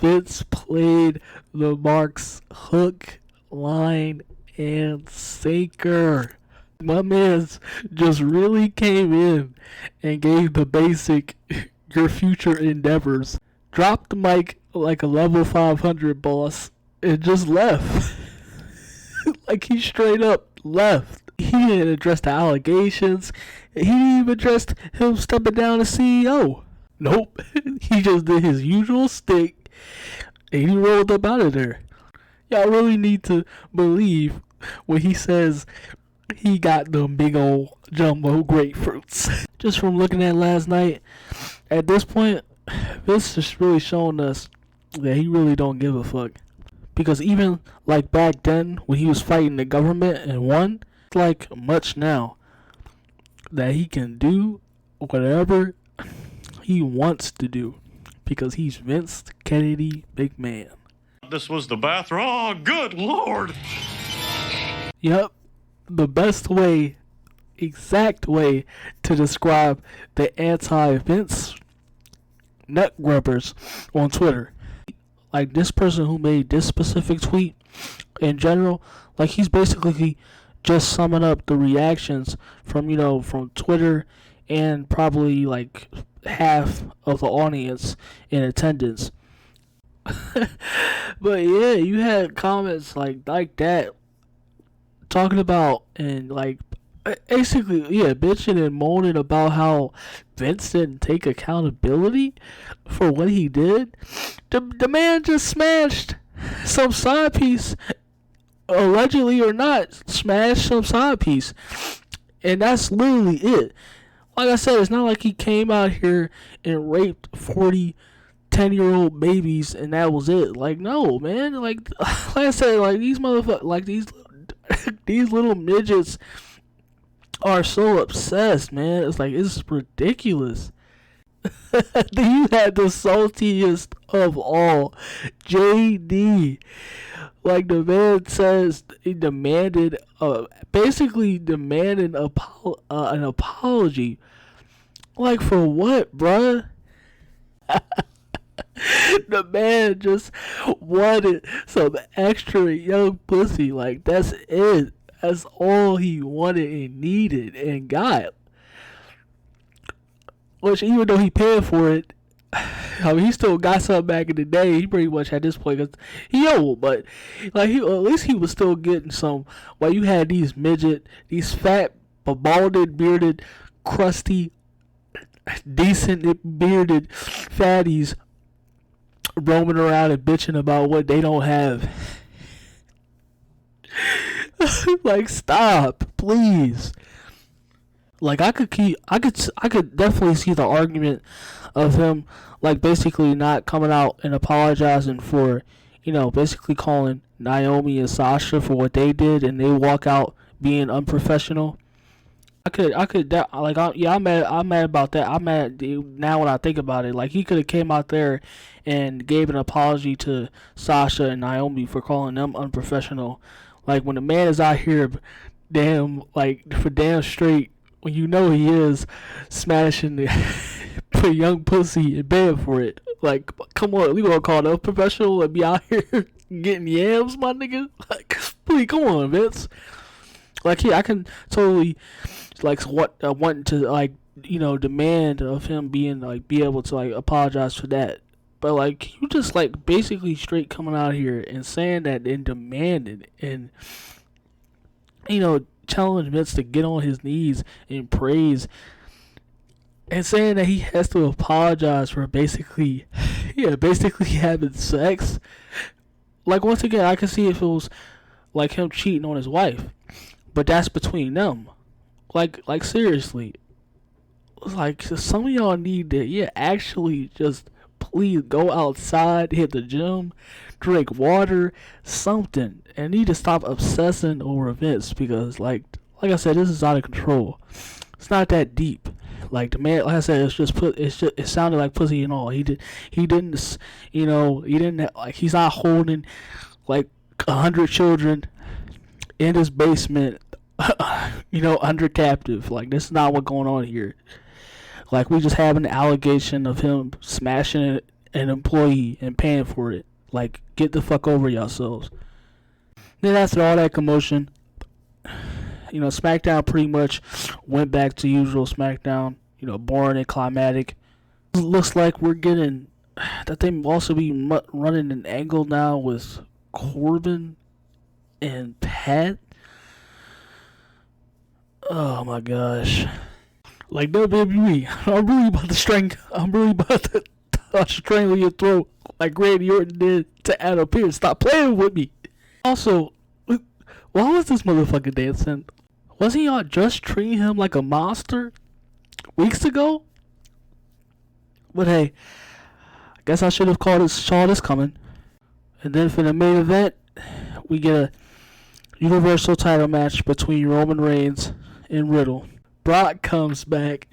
Vince played the Marks hook, line, and sinker. My man's just really came in and gave the basic your future endeavors. Dropped the mic like a level 500 boss and just left. Like he straight up left. He didn't address the allegations. He didn't even address him stepping down as CEO. Nope. He just did his usual stick and he rolled up out of there. Y'all really need to believe when he says he got them big old jumbo grapefruits. Just from looking at last night, at this point, this just really showing us that he really don't give a fuck. Because even like back then when he was fighting the government and won, it's like much now that he can do whatever he wants to do because he's Vince Kennedy McMahon. This was the bathroom. Oh, good Lord. Yep. The best way, exact way to describe the anti-Vince nut grubbers on Twitter. Like this person who made this specific tweet in general, like he's basically just summing up the reactions from, from Twitter and probably like half of the audience in attendance. But yeah, you had comments like that talking about and like basically bitching and moaning about how Vince didn't take accountability for what he did. The man just smashed some side piece, allegedly or not, smashed some side piece, and that's literally it. Like I said, it's not like he came out here and raped 40 10-year-old babies and that was it. Like, no, man. Like I said, like these motherfuckers, like these little midgets are so obsessed, man. It's like, it's ridiculous. Then you had the saltiest of all, JD. Like the man says, he demanded, basically demanded an apology. Like for what, bruh? The man just wanted some extra young pussy. Like that's it. That's all he wanted and needed and got. Which even though he paid for it, I mean, he still got something back in the day. He pretty much at this point, 'cause he old, but like at least he was still getting some. While you had these fat, balded, bearded, crusty, decent bearded fatties roaming around and bitching about what they don't have. Like, stop, please. Like, I could definitely see the argument of him, like, basically not coming out and apologizing for, basically calling Naomi and Sasha for what they did, and they walk out being unprofessional. I'm mad about that. I'm mad now when I think about it. Like, he could have came out there and gave an apology to Sasha and Naomi for calling them unprofessional. Like, when the man is out here, for damn straight, when you know he is smashing the young pussy in bed for it. Like, come on, we gonna call them professional and be out here getting yams, my nigga? Like, please, come on, Vince. Like, I can totally, wanting to, demand of him being, be able to, apologize for that. But, you just, basically straight coming out here and saying that and demanding and, challenge Vince to get on his knees and praise and saying that he has to apologize for basically having sex. Like, once again, I can see if it was, him cheating on his wife. But that's between them. Like seriously. Some of y'all need to, actually just please go outside, hit the gym, drink water, something. And need to stop obsessing over events because, like I said, this is out of control. It's not that deep. Like, the man, like I said, it sounded like pussy and all. He didn't, he's not holding, 100 children in his basement, under captive. Like, this is not what's going on here. Like, we just have an allegation of him smashing an employee and paying for it. Like, get the fuck over yourselves. Then after all that commotion, SmackDown pretty much went back to usual SmackDown. Boring and climatic. It looks like we're getting that they also be running an angle now with Corbin and Pat. Oh my gosh! Like WWE, I'm really about to strangle your throat like Randy Orton did to Adam Pearce. Stop playing with me. Also, why was this motherfucker dancing? Wasn't y'all just treating him like a monster weeks ago? But hey, I guess I should have saw this coming. And then for the main event, we get a Universal title match between Roman Reigns and Riddle. Brock comes back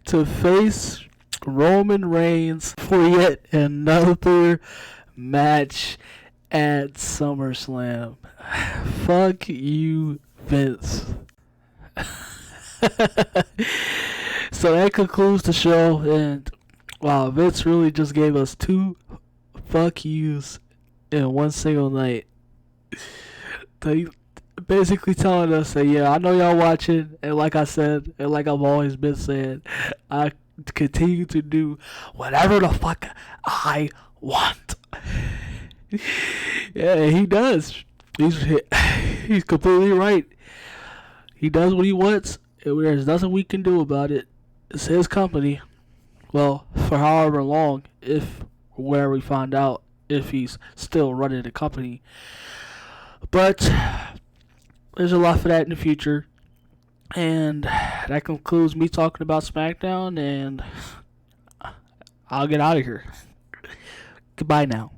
to face Roman Reigns for yet another match at SummerSlam. Fuck you, Vince. So that concludes the show, and wow, Vince really just gave us 2 fuck yous in one single night. They basically telling us that, yeah, I know y'all watching, and like I said, and like I've always been saying, I continue to do whatever the fuck I want. Yeah, he does. He's completely right. He does what he wants, and there's nothing we can do about it. It's his company. Well, for however long, if where we find out if he's still running the company. But there's a lot for that in the future. And that concludes me talking about SmackDown, and I'll get out of here. Goodbye now.